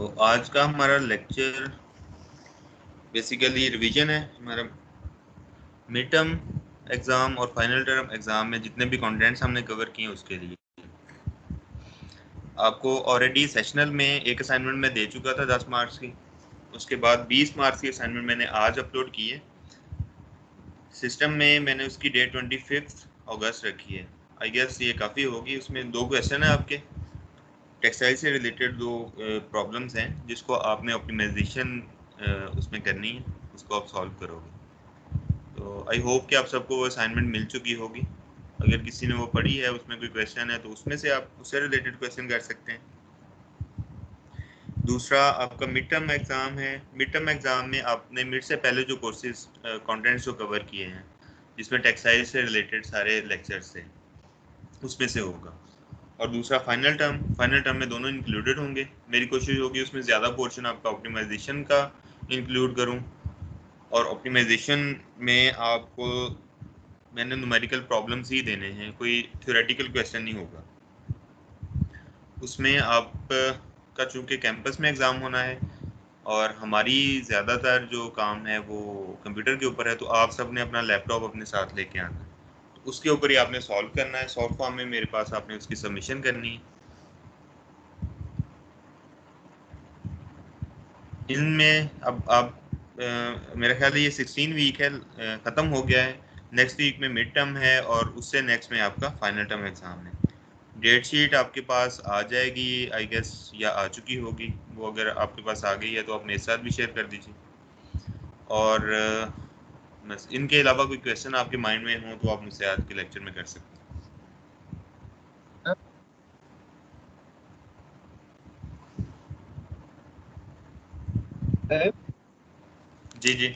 तो आज का हमारा लेक्चर बेसिकली रिवीजन है। हमारा मिड टर्म एग्ज़ाम और फाइनल टर्म एग्ज़ाम में जितने भी कंटेंट्स हमने कवर किए हैं उसके लिए आपको ऑलरेडी सेशनल में एक असाइनमेंट मैं दे चुका था 10 मार्क्स की। उसके बाद 20 मार्क्स की असाइनमेंट मैंने आज अपलोड की है। सिस्टम में मैंने उसकी डेट 25 अगस्त रखी है। आई गेस ये काफ़ी होगी। उसमें 2 क्वेश्चन है आपके टेक्सटाइल से रिलेटेड, 2 प्रॉब्लम्स हैं जिसको आपने ऑप्टिमाइजेशन उसमें करनी है, उसको आप सॉल्व करोगे। तो आई होप कि आप सबको वो असाइनमेंट मिल चुकी होगी। अगर किसी ने वो पढ़ी है, उसमें कोई क्वेश्चन है तो उसमें से आप उससे रिलेटेड क्वेश्चन कर सकते हैं। दूसरा आपका मिड टर्म एग्ज़ाम है। मिड टर्म एग्ज़ाम में आपने मिड से पहले जो कोर्सेज कंटेंट्स जो कवर किए हैं जिसमें टेक्सटाइल से रिलेटेड सारे लेक्चर्स थे उसमें से होगा। और दूसरा फाइनल टर्म में दोनों इंक्लूडेड होंगे। मेरी कोशिश होगी उसमें ज़्यादा पोर्शन आपका ऑप्टिमाइजेशन का इंक्लूड करूं। और ऑप्टिमाइजेशन में आपको मैंने न्यूमेरिकल प्रॉब्लम्स ही देने हैं, कोई थ्योरेटिकल क्वेश्चन नहीं होगा उसमें। आप का चूँकि कैंपस में एग्ज़ाम होना है और हमारी ज़्यादातर जो काम है वो कंप्यूटर के ऊपर है, तो आप सब ने अपना लैपटॉप अपने साथ लेके आना है। तो उसके ऊपर ही आपने सॉल्व करना है शॉर्ट फॉर्म में मेरे पास, आपने उसकी सबमिशन करनी है। इनमें अब आप मेरा ख्याल है ये 16 वीक है, ख़त्म हो गया है। नेक्स्ट वीक में मिड टर्म है और उससे नेक्स्ट में आपका फाइनल टर्म एग्ज़ाम है। डेट शीट आपके पास आ जाएगी आई गेस, या आ चुकी होगी। वो अगर आपके पास आ गई है तो आप मेरे साथ भी शेयर कर दीजिए। और बस इनके अलावा कोई क्वेश्चन आपके माइंड में हो तो आप मुझसे आज के लेक्चर में कर सकते सर हैं। जी जी।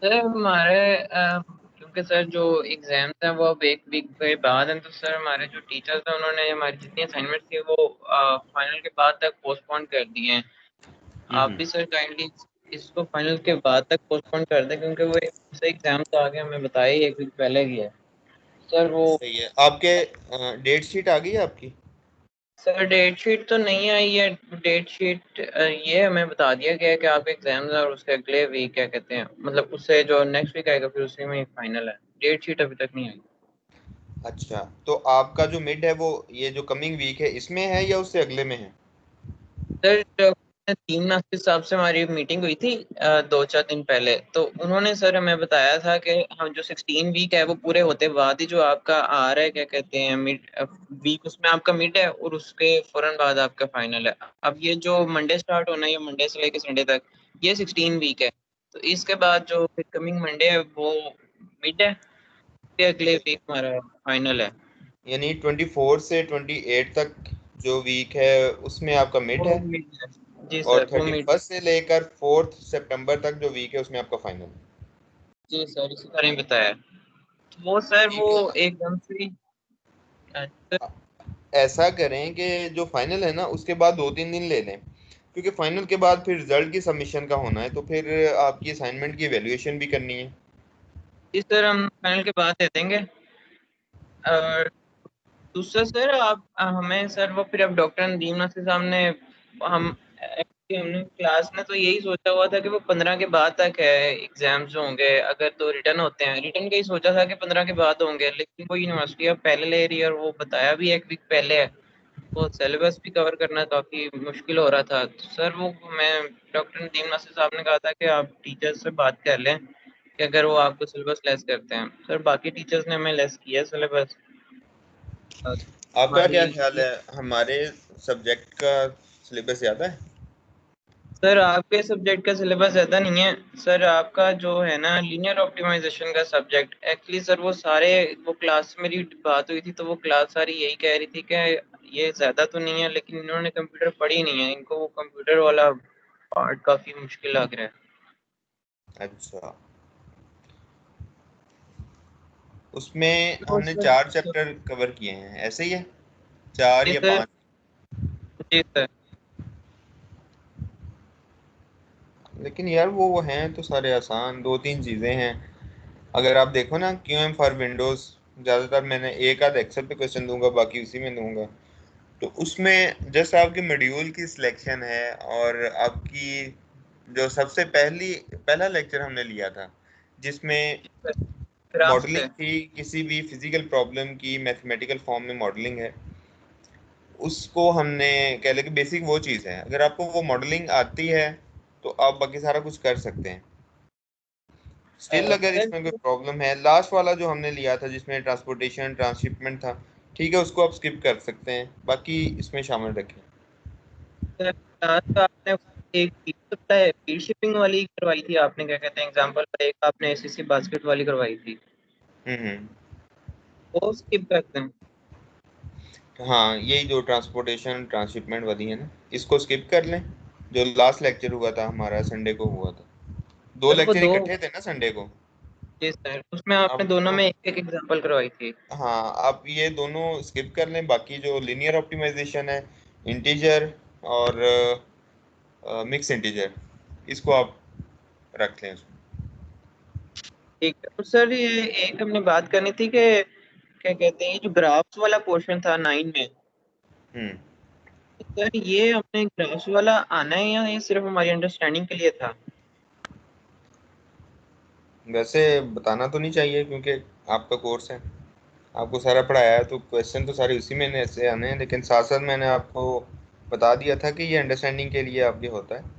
हमारे क्योंकि सर जो एग्जाम्स हैं वो अब एक वीक के बाद हैं, तो सर हमारे जो टीचर्स हैं उन्होंने हमारी जितनी असाइनमेंट थी वो फाइनल के बाद तक पोस्टपोन कर दिए हैं। आप भी सर काइंडली इसको फाइनल के बाद तक पोस्टपोन कर दें, क्योंकि वो से एग्जाम्स आगे हमें बताया ही एक वीक पहले ही है सर। वो सही है। आपके डेट शीट आ गई है आपकी? सर डेट शीट तो नहीं आई है। डेट शीट ये हमें बता दिया गया है कि आपके एग्जाम्स और उसके अगले वीक क्या कहते हैं, मतलब उससे जो नेक्स्ट वीक आएगा फिर उसी में फाइनल है। डेट शीट अभी तक नहीं आई। अच्छा, तो आपका जो मिड है वो ये जो कमिंग वीक है इसमें है या उससे अगले में है? सर 3 मास साहब से हमारी मीटिंग हुई थी 2-4 दिन पहले, तो उन्होंने सर हमें बताया था कि हम जो 16 वीक है वो पूरे होते बाद ही जो आपका आ रहा है क्या कहते हैं मिड वीक, उसमें आपका मिड है और उसके फौरन बाद आपका फाइनल है। अब ये जो मंडे स्टार्ट होना है, ये मंडे से लेकर संडे तक ये 16 वीक है। तो इसके बाद जो फिर कमिंग मंडे है वो मिड है, फिर अगले सही वीक है। हमारा फाइनल है। यानी 24 से 28 तक जो वीक है उसमें आपका मिड वो है, मिड है जी और सर, वो मिड। 31 से लेकर 4 सितंबर तक जो वीक है उसमें आपका फाइनल है। जी सर इसी तरह ही बताया। वो सर वो ठीक है। एकदम से ऐसा करें कि जो फाइनल है ना उसके बाद 2-3 दिन ले लें, क्योंकि फाइनल के बाद फिर रिजल्ट की सबमिशन का होना है, तो फिर आपकी असाइनमेंट की एवेल्यूएशन भी करनी है। इस सर हम फाइनल के बाद दे देंगे। और दूसरा सर आप हमें सर वो फिर अब डॉक्टर नदीम नासिर साहब ने हम actually हमने क्लास में तो यही सोचा हुआ था कि वो 15 के बाद तक है एग्जाम्स जो होंगे, अगर तो रिटर्न होते हैं रिटर्न का ही सोचा था कि 15 के बाद होंगे, लेकिन वो यूनिवर्सिटी अब पहले ले रही है और वो बताया भी एक वीक पहले है। वो सिलेबस भी कवर करना काफ़ी मुश्किल हो रहा था। तो सर वो मैं डॉक्टर नदीम नासिर साहब ने कहा था कि आप टीचर्स से बात कर लें कि अगर वो आपको सिलेबस लेस करते हैं। सर बाकी टीचर्स ने हमें लेस किया सिलेबस आपका क्या हमारी। ख्याल है, हमारे सब्जेक्ट का सिलेबस ज़्यादा है? सर आपके सब्जेक्ट का सिलेबस ज़्यादा नहीं है सर। आपका जो है ना लीनियर ऑप्टिमाइजेशन का सब्जेक्ट, एक्चुअली सर वो सारे वो क्लास में मेरी बात हुई थी तो वो क्लास सारी यही कह रही थी कि ये ज़्यादा तो नहीं है, लेकिन इन्होंने कंप्यूटर पढ़ी नहीं है, इनको वो कंप्यूटर वाला पार्ट काफ़ी मुश्किल लग रहा है। अच्छा, उसमें तो हमने सर 4 चैप्टर कवर किए हैं, ऐसे ही है? 4 जी या सर 5? जी सर लेकिन यार वो हैं तो सारे आसान, 2-3 चीज़ें हैं। अगर आप देखो ना, क्यू एम फॉर विंडोज़ ज़्यादातर मैंने एक आध एक्सेल पे क्वेश्चन दूंगा, बाकी उसी में दूंगा। तो उसमें जस्ट आपके मॉड्यूल की सिलेक्शन है, और आपकी जो सबसे पहला लेक्चर हमने लिया था जिसमें ग्राफ से। मॉडलिंग थी, किसी भी फिजिकल प्रॉब्लम की मैथमेटिकल फॉर्म में मॉडलिंग है, उसको हमने कह लें कि बेसिक वो चीज़ है। अगर आपको वो मॉडलिंग आती है तो आप बाकी सारा कुछ कर सकते हैं। स्टिल अगर सर इसमें कोई प्रॉब्लम है, लास्ट वाला जो हमने लिया था जिसमें ट्रांसपोर्टेशन ट्रांसशिपमेंट था, ठीक है, उसको आप स्किप कर सकते हैं, बाकी इसमें शामिल रखें। सर, तो आपने एक फीड शिपिंग वाली करवाई थी, आपने क्या कहते हैं एग्जांपल, एक आपने एसएससी बास्केट वाली करवाई थी, हम्म। वो स्किप करते हैं। हाँ, यही जो ट्रांसपोर्टेशन ट्रांसशिपमेंट वाली है ना, इसको स्किप कर लें। जो लास्ट लेक्चर हुआ था हमारा संडे को हुआ था, दो सर वो लेक्चर दो, इकट्ठे थे ना संडे को। जी सर, उसमें आपने अब दोनों तो में एक एक एग्जांपल करवाई थी। हाँ, आप ये दोनों स्किप कर लें, बाकी जो लीनियर ऑप्टिमाइजेशन है, इंटीजर और मिक्स इंटीजर, इसको आप रख लें उसमें। ठीक है, तो सर ये एक हमने बात करनी थी कि क्या कहते हैं, ये जो ग्राफ्स वाला पोर्शन था 9 में, हम्म। तो सर ये हमने ग्राफ्स वाला आना है या ये सिर्फ हमारी अंडरस्टैंडिंग के लिए था? वैसे बताना तो नहीं चाहिए क्योंकि आपका कोर्स है, आपको सारा पढ़ाया है, तो क्वेश्चन तो सारे उसी में से आने हैं, लेकिन साथ साथ मैंने आपको बता दिया था कि ये अंडरस्टैंडिंग के लिए आपके होता है।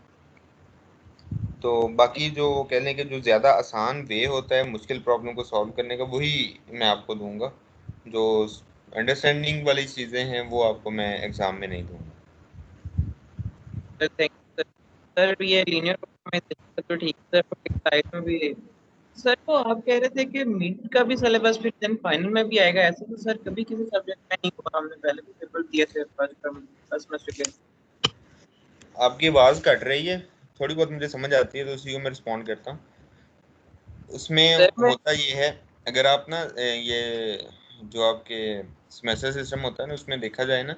तो बाकी जो कह लें कि जो ज़्यादा आसान वे होता है मुश्किल प्रॉब्लम को सॉल्व करने का, वही मैं आपको दूंगा। जो अंडरस्टैंडिंग वाली चीज़ें हैं वो आपको मैं एग्ज़ाम में नहीं दूंगा। Sir thank you sir. Sir ये लीनियर ऑप्टिमाइजेशन तो ठीक है सर, साइड में भी सर, तो आप कह रहे थे कि मिड का भी सिलेबस फिर देन फाइनल में भी आएगा, ऐसे तो सर कभी किसी सब्जेक्ट में नहीं हुआ, हमने पहले भी पेपर दिए थे फर्स्ट सेमेस्टर के। आपकी आवाज़ कट रही है, थोड़ी बहुत मुझे समझ आती है तो उसी को मैं रिस्पॉन्ड करता हूँ। उसमें सर मैं, होता ये है, अगर आप ना ये जो आपके सेमेस्टर सिस्टम होता है ना, उसमें देखा जाए ना,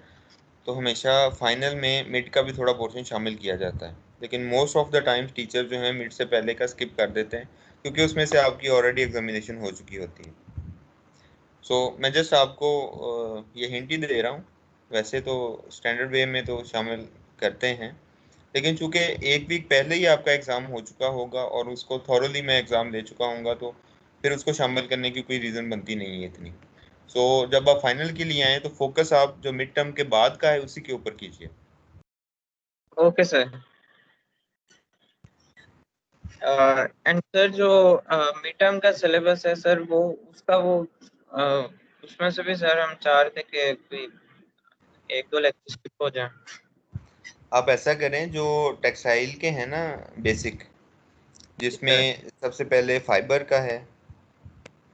तो हमेशा फाइनल में मिड का भी थोड़ा पोर्शन शामिल किया जाता है, लेकिन most of the times teacher जो है मिड से पहले का स्किप कर देते हैं, क्योंकि उसमें से आपकी ऑलरेडी एग्जामिनेशन हो चुकी होती है। सो मैं जस्ट आपको ये हिंट ही दे रहा हूँ। वैसे तो स्टैंडर्ड वे में तो शामिल करते हैं, लेकिन चूंकि एक वीक पहले ही आपका एग्ज़ाम हो चुका होगा और उसको थॉरोली मैं एग्ज़ाम दे चुका हूँगा, तो फिर उसको शामिल करने की कोई रीज़न बनती नहीं है इतनी। सो जब आप फाइनल के लिए आए तो फोकस आप जो मिड टर्म के बाद का है उसी के ऊपर कीजिए। Okay sir. एंड सर जो मिड टर्म का सिलेबस है सर, वो उसका वो उसमें से भी सर हम चाह रहे थे कि कोई एक दो लेक्चर स्किप हो जाए। आप ऐसा करें, जो टेक्सटाइल के हैं ना बेसिक, सर जिसमें सबसे पहले फाइबर का है,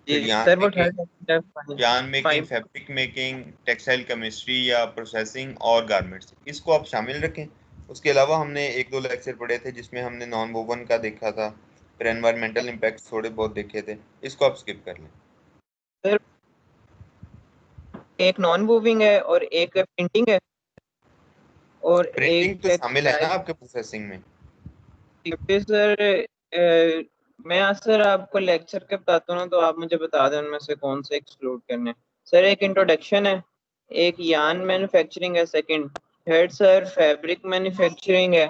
जी फिर यान सर, वो मेकिंग, थर्ड यान making, five. Fabric making, textile chemistry या प्रोसेसिंग और गारमेंट्स, इसको आप शामिल रखें। उसके अलावा हमने एक दो लेक्चर पढ़े थे जिसमें हमने नॉन वोवन का देखा था, फिर एनवायरमेंटल इम्पैक्ट थोड़े बहुत देखे थे, इसको आप स्किप कर लें। सर एक नॉन मूविंग है और एक प्रिंटिंग है और एक प्रिंटिंग तो शामिल है ना टेक्सटाइल। आपके प्रोसेसिंग में। सर मैं आज सर आपको लेक्चर के बताता हूँ, तो आप मुझे बता दें उनमें से कौन से एक्सक्लूड करने हैं। सर एक इंट्रोडक्शन है, एक यान मैन्युफैक्चरिंग है, second, third sir fabric manufacturing है,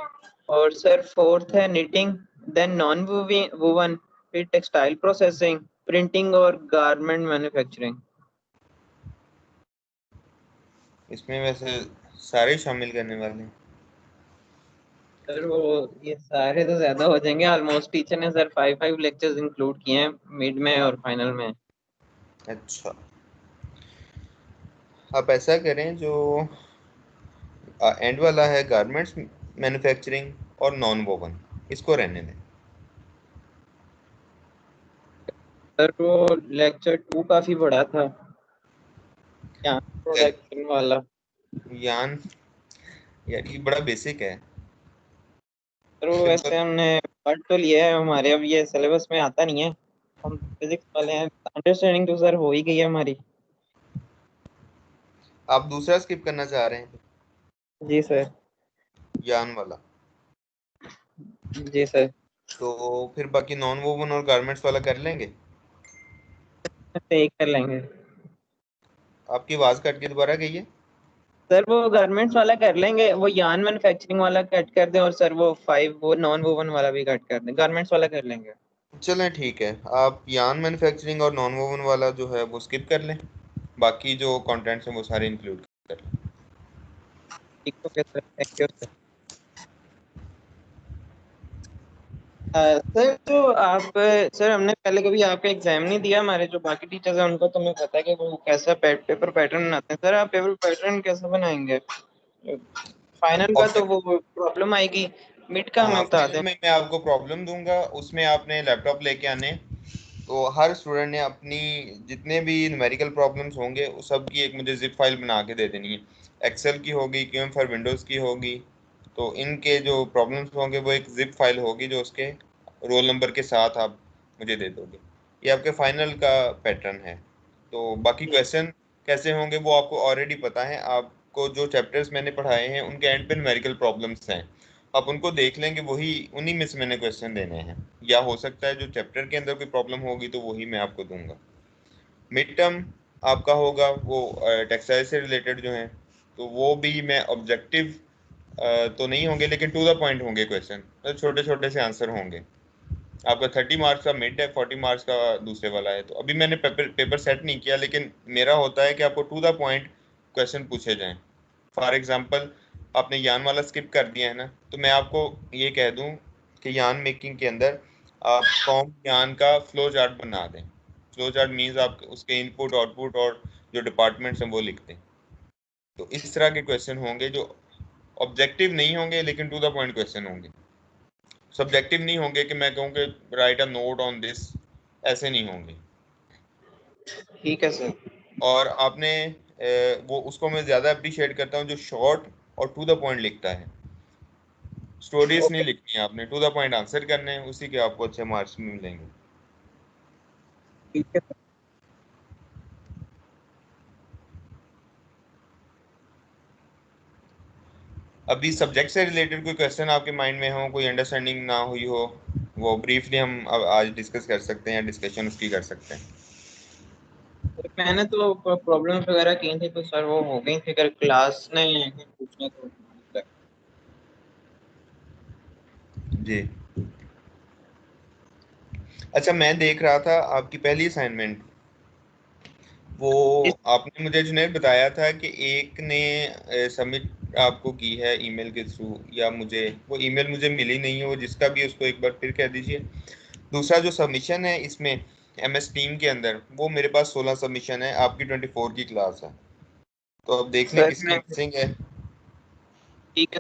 और सर फोर्थ है निटिंग, देन नॉन वूवन, फिर टेक्सटाइल प्रोसेसिंग, प्रिंटिंग और गारमेंट मैन्युफैक्चरिंग। इसमें वैसे सारे शामिल करने वाले हैं। सर वो ये सारे तो ज्यादा हो जाएंगे, ऑलमोस्ट टीचर ने सर 5 लेक्चर्स इंक्लूड किए हैं मिड में और फाइनल में। अच्छा, आप ऐसा करें, जो एंड वाला है गारमेंट्स मैन्युफैक्चरिंग और नॉन वोवन, इसको रहने दें। सर वो लेक्चर 2 काफी बड़ा था, क्या प्रोडक्शन वाला। यान, यार ये बड़ा बेसिक है, सर वो सिंपल। वैसे हमने पढ़ तो लिया है, हमारे अब ये सिलेबस में आता नहीं है, हम फिजिक्स वाले हैं, अंडरस्टैंडिंग तो सर हो ही गई है हमारी। आप दूसरा स्किप करना चाह रहे हैं, जी सर। यान वाला, जी सर। तो फिर बाकी नॉन वोवन और गारमेंट्स वाला कर लेंगे। एक कर लेंगे। आपकी आवाज़ कट के दोबारा गई है। सर वो गारमेंट्स वाला कर लेंगे, वो यान मैन्युफैक्चरिंग वाला कट कर दें, और सर वो 5 वो नॉन वोवन वाला भी कट कर दें, गारमेंट्स वाला कर लेंगे। चलें ठीक है, आप यान मैन्युफैक्चरिंग और नॉन वोवन वाला जो है वो स्किप कर लें, बाकी जो कंटेंट्स हैं वो सारे इंक्लूड कर लें। ठीक है sir, thank you sir. Sir तो आप, सर हमने पहले कभी आपका एग्जाम नहीं दिया, हमारे जो बाकी टीचर्स हैं उनको तो हमें पता है कि वो कैसा पेपर पैटर्न बनाते हैं। सर आप पेपर पैटर्न कैसे बनाएंगे? फाइनल का तो वो प्रॉब्लम आएगी, मिड का हाँ, हमें बता दें। फाइनल में मैं आपको प्रॉब्लम दूंगा, उसमें आपने लैपटॉप लेके आने। तो हर स्टूडेंट ने अपनी जितने भी न्यूमेरिकल प्रॉब्लम्स होंगे उस सब की एक मुझे जिप फाइल बना के दे देनी है। एक्सेल की होगी, क्यूएम फॉर विंडोज़ की होगी। तो इनके जो प्रॉब्लम्स होंगे वो एक जिप फाइल होगी जो उसके रोल नंबर के साथ आप मुझे दे दोगे। ये आपके फाइनल का पैटर्न है। तो बाकी क्वेश्चन कैसे होंगे वो आपको ऑलरेडी पता है। आपको जो चैप्टर्स मैंने पढ़ाए हैं उनके एंड पे न्यूमेरिकल प्रॉब्लम्स हैं, आप उनको देख लेंगे, वही उन्हीं में से मैंने क्वेश्चन देने हैं। या हो सकता है जो चैप्टर के अंदर कोई प्रॉब्लम होगी तो वही मैं आपको दूंगा। मिड टर्म आपका होगा वो टेक्सटाइल से रिलेटेड जो है, तो वो भी मैं ऑब्जेक्टिव तो नहीं होंगे लेकिन टू द पॉइंट होंगे क्वेश्चन, तो छोटे छोटे से आंसर होंगे। आपका 30 मार्क्स का मिड है, 40 मार्क्स का दूसरे वाला है। तो अभी मैंने पेपर सेट नहीं किया, लेकिन मेरा होता है कि आपको टू द पॉइंट क्वेश्चन पूछे जाएं। फॉर एग्जांपल आपने यान वाला स्किप कर दिया है ना, तो मैं आपको ये कह दूं कि यान मेकिंग के अंदर आप कॉम यान का फ्लो चार्ट बना दें। फ्लो चार्ट मीन्स आप उसके इनपुट आउटपुट और जो डिपार्टमेंट्स हैं वो लिख दें। तो इस तरह के क्वेश्चन होंगे जो ऑब्जेक्टिव नहीं होंगे लेकिन टू द पॉइंट क्वेश्चन होंगे। सब्जेक्टिव नहीं होंगे कि मैं कहूँ कि right a note on this, ऐसे नहीं होंगे। ठीक है सर। और आपने वो उसको मैं ज़्यादा अप्रिशिएट करता हूँ जो शॉर्ट और टू द पॉइंट लिखता है। स्टोरीज नहीं ओके। लिखनी है आपने, टू द पॉइंट आंसर करने हैं, उसी के आपको अच्छे मार्क्स मिलेंगे। ठीक है सर। अभी सब्जेक्ट से रिलेटेड कोई क्वेश्चन आपके माइंड में हो, कोई अंडरस्टैंडिंग ना हुई हो, वो ब्रीफली हम अब आज डिस्कस कर सकते हैं या डिस्कशन उसकी कर सकते हैं। मैंने तो प्रॉब्लम्स वगैरह की थी तो सर वो हो गई थी, अगर क्लास ने कुछ पूछना तो। जी। अच्छा, मैं देख रहा था आपकी पहली असाइनमेंट, वो इस आपने मुझे जुनैद बताया था कि एक ने सबमिट आपको की है ईमेल के थ्रू, या मुझे वो ईमेल मुझे मिली नहीं है, वो जिसका भी उसको एक बार फिर कह दीजिए। दूसरा जो सबमिशन है इसमें एमएस टीम के अंदर, वो मेरे पास 16 सबमिशन है, आपकी 24 की क्लास है। तो अब देख लें सर किसकी मैं, मिसिंग है। ठीक है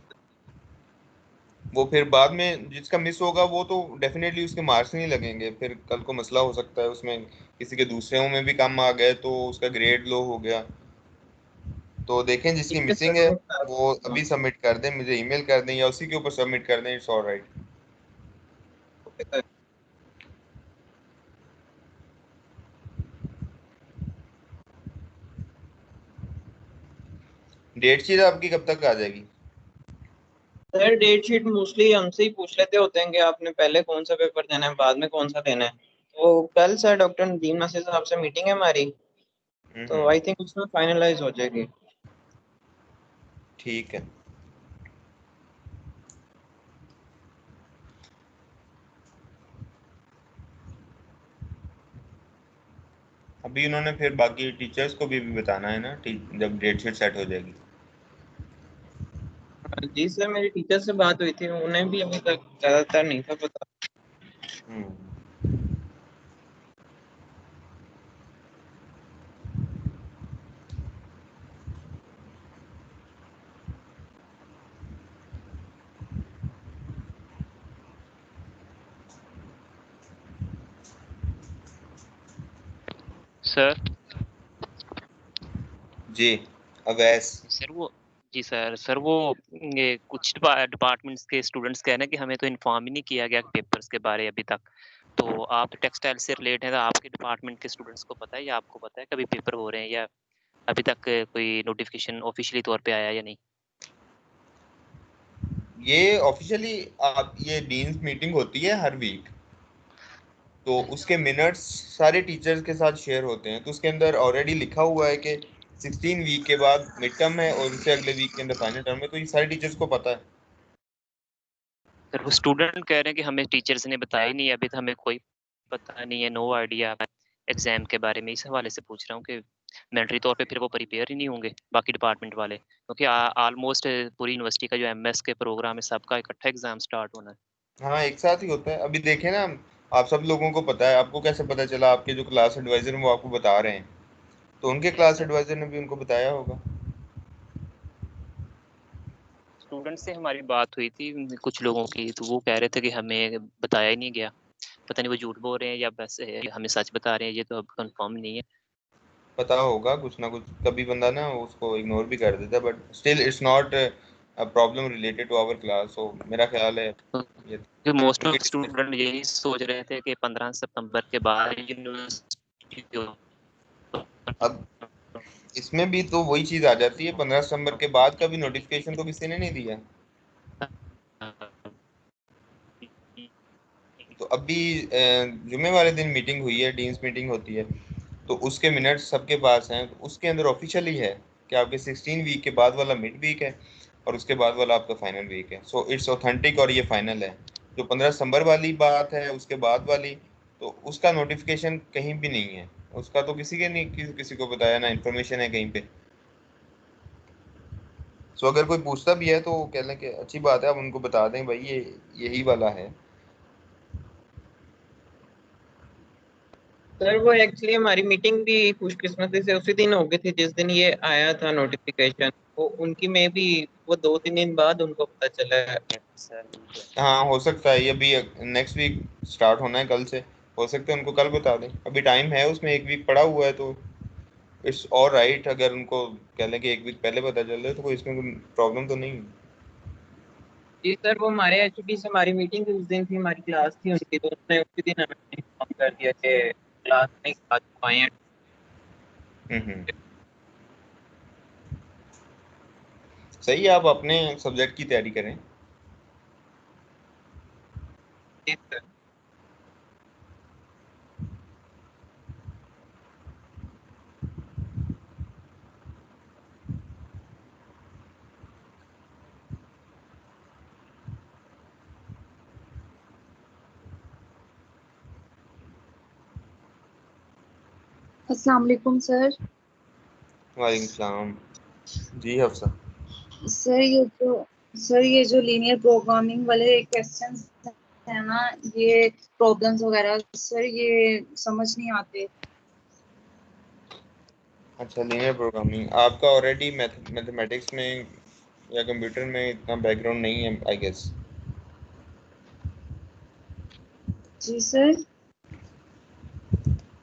वो फिर बाद में जिसका मिस होगा वो तो डेफिनेटली उसके मार्क्स नहीं लगेंगे, फिर कल को मसला हो सकता है उसमें, किसी के दूसरे में भी कम आ गए तो उसका ग्रेड लो हो गया। तो देखें जिसकी ठीक है मिसिंग सर, है मैं क्लास वो में हूँ। अभी सबमिट कर दें, मुझे ईमेल कर दें या उसी के ऊपर सबमिट कर दें, it's all right. Okay sir. Date sheet आपकी कब तक आ जाएगी? सर डेट शीट मोस्टली हमसे ही पूछ लेते होते हैं कि आपने पहले कौन सा पेपर देना है, बाद में कौन सा देना है। तो कल सर डॉक्टर नदीम नासिर साहब से मीटिंग है हमारी, तो हम्म। आई थिंक उसमें फाइनलाइज हो जाएगी। ठीक है। अभी उन्होंने फिर बाकी टीचर्स को भी बताना है ना, जब डेट शीट सेट हो जाएगी। जी सर, मेरी टीचर से बात हुई थी, उन्हें भी अभी तक ज्यादातर नहीं था पता। हम्म। सर। जी। अवैस। सर वो जी सर वो ये कुछ डिपार्टमेंट्स के स्टूडेंट्स कह रहे हैं कि हमें तो इन्फॉर्म ही नहीं किया गया पेपर्स के बारे अभी तक। तो आप तो टेक्सटाइल से रिलेटेड हैं, तो आपके डिपार्टमेंट के स्टूडेंट्स को पता है या आपको पता है कभी पेपर हो रहे हैं, या अभी तक कोई नोटिफिकेशन ऑफिशियली तौर पे आया है या नहीं? ये ऑफिशियली आप ये डीन्स मीटिंग होती है हर वीक, तो उसके मिनट्स सारे टीचर्स के साथ शेयर होते हैं, तो उसके अंदर ऑलरेडी लिखा हुआ है कि 16 वीक के बाद मिड टर्म है और उससे अगले वीक के अंदर फाइनल टर्म है, तो ये सारे टीचर्स को पता है। सर वो स्टूडेंट कह रहे हैं कि हमें टीचर्स ने बताया ही नहीं, अभी तो हमें कोई पता नहीं है, नो आइडिया एग्जाम के बारे में। इस हवाले से पूछ रहा हूँ कि मैंडेटरी तौर पे फिर वो प्रिपेयर ही नहीं होंगे बाकी डिपार्टमेंट वाले, क्योंकि ऑलमोस्ट पूरी यूनिवर्सिटी का जो एमएस के प्रोग्राम है सबका इकट्ठा एग्जाम स्टार्ट होना है। हाँ, एक साथ ही होता है। अभी देखें ना, आप सब लोगों को पता है, आपको कैसे पता चला? आपके जो क्लास एडवाइजर हैं वो आपको बता रहे हैं, तो उनके यस क्लास सर। एडवाइजर ने भी उनको बताया होगा। स्टूडेंट से हमारी बात हुई थी कुछ लोगों की, तो वो कह रहे थे कि हमें बताया ही नहीं गया। पता नहीं वो झूठ बोल रहे हैं या बस हमें सच बता रहे हैं, ये तो अब कंफर्म नहीं है। पता होगा कुछ ना कुछ, कभी बंदा ना उसको इग्नोर भी कर देता है, but still it's not a problem related to our class. So मेरा ख्याल है ये क्योंकि मोस्ट उनके ऑफ स्टूडेंट यही सोच रहे थे कि 15 सितंबर के बाद यूनिवर्सिटी अब इसमें भी तो वही चीज आ जाती है, 15 सितंबर के बाद का भी नोटिफिकेशन तो किसी ने नहीं दिया। तो अभी जुमे वाले दिन मीटिंग हुई है, डीन्स मीटिंग होती है, तो उसके मिनट्स सबके पास हैं, तो उसके अंदर ऑफिशियली है कि आपके 16 वीक के बाद वाला मिड वीक है और उसके बाद वाला आपका फाइनल वीक है। सो इट्स ऑथेंटिक और ये फाइनल है। जो 15 सितंबर वाली बात है उसके बाद वाली, तो उसका नोटिफिकेशन कहीं भी नहीं है। उसका तो किसी के नहीं, किसी को बताया ना, इन्फॉर्मेशन है कहीं पे। सो अगर कोई पूछता भी है तो कह लें कि अच्छी बात है, आप उनको बता दें भाई ये यही वाला है। सर वो एक्चुअली हमारी मीटिंग भी खुशकिस्मती से उसी दिन हो गई थी जिस दिन ये आया था नोटिफिकेशन। वो उनकी में भी वो 2-3 दिन बाद उनको पता चला है। सर हाँ, हो सकता है ये अभी नेक्स्ट वीक स्टार्ट होना है कल से, हो सकता है उनको कल बता दें। अभी टाइम है, उसमें एक वीक पड़ा हुआ है, तो इट्स ऑल राइट। अगर उनको कह लें कि एक वीक पहले पता चल जाए तो कोई इसमें कोई प्रॉब्लम तो नहीं है। जी सर, वो हमारे एचओडी से हमारी मीटिंग उस दिन थी, हमारी क्लास थी उनकी, तो उन्होंने उसी दिन हमें इन्फॉर्म कर दिया कि क्लास में आ चुके हैं। हम्म। सही है, आप अपने सब्जेक्ट की तैयारी करें। जी सर। अस्सलाम वालेकुम सर। वालेकुम सलाम। जी हफ्सा। सर ये जो सर ये जो लीनियर प्रोग्रामिंग वाले क्वेश्चंस है ना, ये प्रॉब्लम्स वगैरह सर ये समझ नहीं आते। अच्छा, लीनियर प्रोग्रामिंग आपका ऑलरेडी मैथमेटिक्स में या कंप्यूटर में इतना बैकग्राउंड नहीं है आई गेस। जी सर।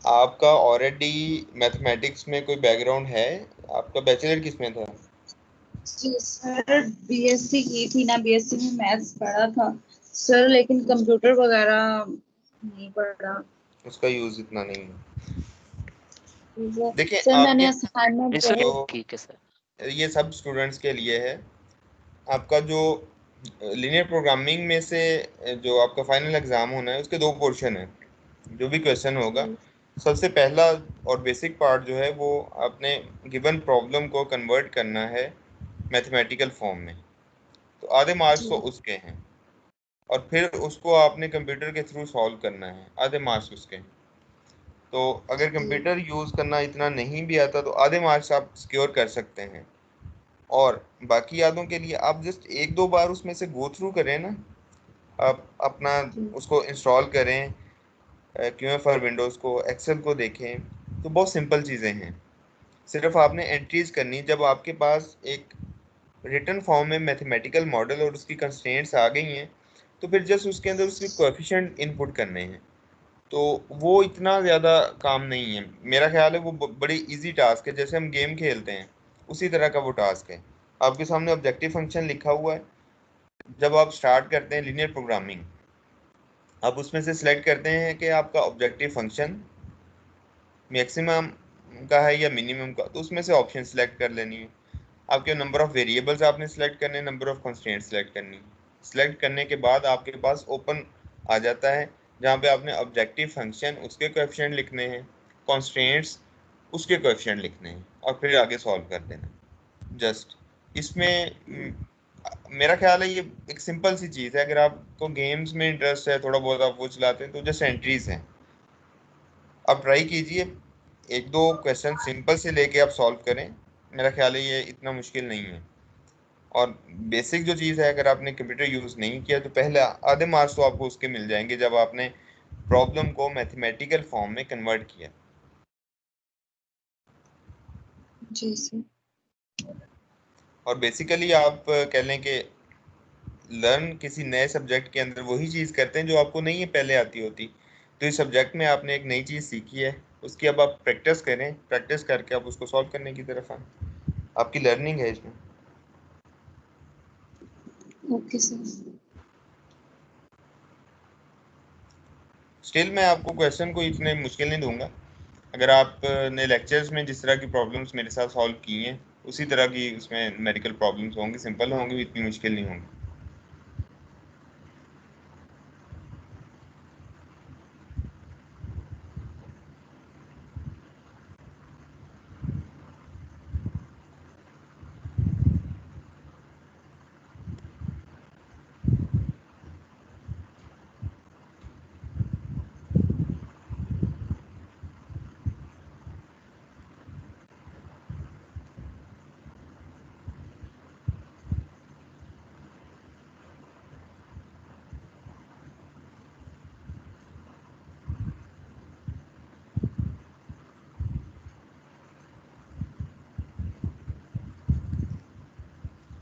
आपका ऑलरेडी मैथमेटिक्स में कोई बैकग्राउंड है? आपका बैचलर किस में था? जी सर, बीएससी की थी ना, बीएससी में मैथ्स पढ़ा था सर, लेकिन कंप्यूटर वगैरह नहीं पढ़ा। उसका यूज इतना नहीं है। सर देखिए सर मैंने आपके असाइनमेंट सर बहुत। जो, ठीक है सर। ये सब स्टूडेंट्स के लिए है। आपका जो लीनियर प्रोग्रामिंग में से जो आपका फाइनल एग्जाम होना है उसके दो पोर्शन है। जो भी क्वेश्चन होगा, सबसे पहला और बेसिक पार्ट जो है वो आपने गिवन प्रॉब्लम को कन्वर्ट करना है मैथमेटिकल फॉर्म में, तो आधे मार्क्स तो जी उसके हैं। और फिर उसको आपने कंप्यूटर के थ्रू सॉल्व करना है, आधे मार्क्स उसके हैं। तो अगर जी कंप्यूटर यूज़ करना इतना नहीं भी आता तो आधे मार्क्स आप सिक्योर कर सकते हैं। और बाकी यादों के लिए आप जस्ट एक दो बार उसमें से गो थ्रू करें ना, आप अपना जी उसको इंस्टॉल करें, क्यों फॉर विंडोज़ को, एक्सेल को देखें, तो बहुत सिंपल चीज़ें हैं। सिर्फ आपने एंट्रीज करनी, जब आपके पास एक रिटर्न फॉर्म में मैथमेटिकल मॉडल और उसकी कंस्ट्रेंट्स आ गई हैं, तो फिर जस्ट उसके अंदर उसके कोएफिशिएंट इनपुट करने हैं। तो वो इतना ज़्यादा काम नहीं है, मेरा ख्याल है वो बड़ी इजी टास्क है, जैसे हम गेम खेलते हैं उसी तरह का वो टास्क है। आपके सामने ऑब्जेक्टिव फंक्शन लिखा हुआ है। जब आप स्टार्ट करते हैं लीनियर प्रोग्रामिंग, आप उसमें से सिलेक्ट करते हैं कि आपका ऑब्जेक्टिव फंक्शन मैक्सिमम का है या मिनिमम का, तो उसमें से ऑप्शन सेलेक्ट कर लेनी है। आपके नंबर ऑफ वेरिएबल्स आपने सेलेक्ट करने, नंबर ऑफ कंस्ट्रेंट्स सेलेक्ट करनी। सेलेक्ट करने के बाद आपके पास ओपन आ जाता है, जहाँ पे आपने ऑब्जेक्टिव फंक्शन उसके कोएफिशिएंट लिखने हैं, कंस्ट्रेंट्स उसके कोएफिशिएंट लिखने हैं और फिर आगे सॉल्व कर देना। जस्ट इसमें मेरा ख्याल है ये एक सिंपल सी चीज़ है। अगर आपको गेम्स में इंटरेस्ट है, थोड़ा बहुत आप वो चलाते हैं, तो जस्ट एंट्रीज हैं, आप ट्राई कीजिए, एक दो क्वेश्चन सिंपल से लेके आप सॉल्व करें। मेरा ख्याल है ये इतना मुश्किल नहीं है। और बेसिक जो चीज़ है, अगर आपने कंप्यूटर यूज़ नहीं किया तो पहले आधे मार्क्स तो आपको उसके मिल जाएंगे जब आपने प्रॉब्लम को मैथमेटिकल फॉर्म में कन्वर्ट किया। जी सर। और बेसिकली आप कह लें कि लर्न किसी नए सब्जेक्ट के अंदर वही चीज़ करते हैं जो आपको नहीं है पहले आती होती। तो इस सब्जेक्ट में आपने एक नई चीज़ सीखी है, उसकी अब आप प्रैक्टिस करें, प्रैक्टिस करके आप उसको सॉल्व करने की तरफ आए। आपकी लर्निंग है इसमें। Okay sir. स्टिल मैं आपको क्वेश्चन को इतने मुश्किल नहीं दूंगा। अगर आपने लेक्चर्स में जिस तरह की प्रॉब्लम्स मेरे साथ सॉल्व की हैं उसी तरह की उसमें मेडिकल प्रॉब्लम्स होंगी, सिंपल होंगी, इतनी मुश्किल नहीं होंगी।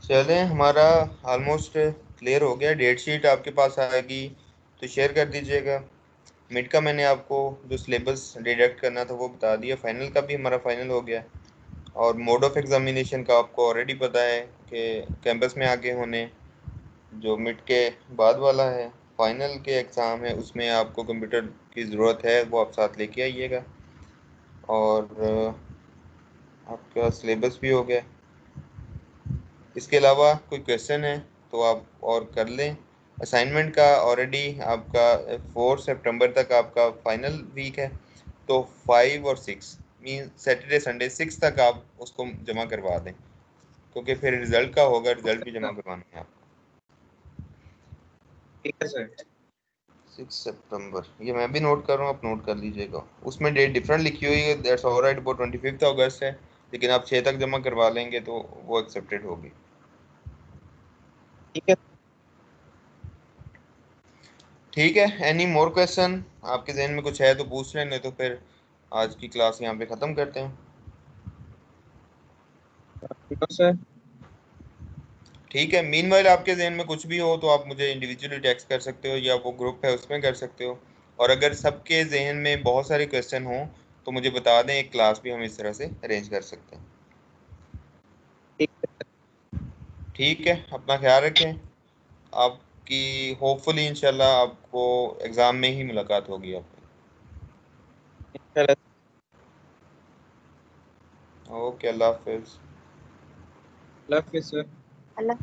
चलें, हमारा ऑलमोस्ट क्लियर हो गया। डेट शीट आपके पास आएगी तो शेयर कर दीजिएगा। मिड का मैंने आपको जो सिलेबस डिडक्ट करना था वो बता दिया। फाइनल का भी हमारा फाइनल हो गया। और मोड ऑफ एग्जामिनेशन का आपको ऑलरेडी पता है कि कैंपस में आके होने, जो मिड के बाद वाला है, फाइनल के एग्ज़ाम है, उसमें आपको कंप्यूटर की ज़रूरत है, वो आप साथ लेके आइएगा। और आपका सिलेबस भी हो गया। इसके अलावा कोई क्वेश्चन है तो आप और कर लें। असाइनमेंट का ऑलरेडी आपका 4 सितंबर तक आपका फाइनल वीक है, तो 5 और 6 मीन सैटरडे संडे 6 तक आप उसको जमा करवा दें, क्योंकि फिर रिजल्ट का होगा, रिजल्ट भी जमा करवाना है आपको। ठीक है सर। 6 सितंबर, ये मैं भी नोट कर रहा हूँ, आप नोट कर लीजिएगा। उसमें डेट डिफरेंट लिखी हुई है, दैट्स ऑलराइट, वो 25 अगस्त है, लेकिन आप 6 तक जमा करवा लेंगे तो वो एक्सेप्टेड होगी। ठीक है। ठीक है, एनी मोर क्वेश्चन आपके जहन में कुछ है तो पूछ लें, नहीं तो फिर आज की क्लास यहाँ पे ख़त्म करते हैं। No sir. ठीक है, मीनवाइल आपके जहन में कुछ भी हो तो आप मुझे इंडिविजुअली टेक्स्ट कर सकते हो या वो ग्रुप है उसमें कर सकते हो। और अगर सबके जहन में बहुत सारे क्वेश्चन हों तो मुझे बता दें, एक क्लास भी हम इस तरह से अरेंज कर सकते हैं। ठीक है। ठीक है, अपना ख्याल रखें। आपकी होपफुली इंशाल्लाह आपको एग्ज़ाम में ही मुलाकात होगी आपकी। चलो। ओके, अल्लाह हाफिज़। अल्लाह हाफिज़ सर। अल्लाह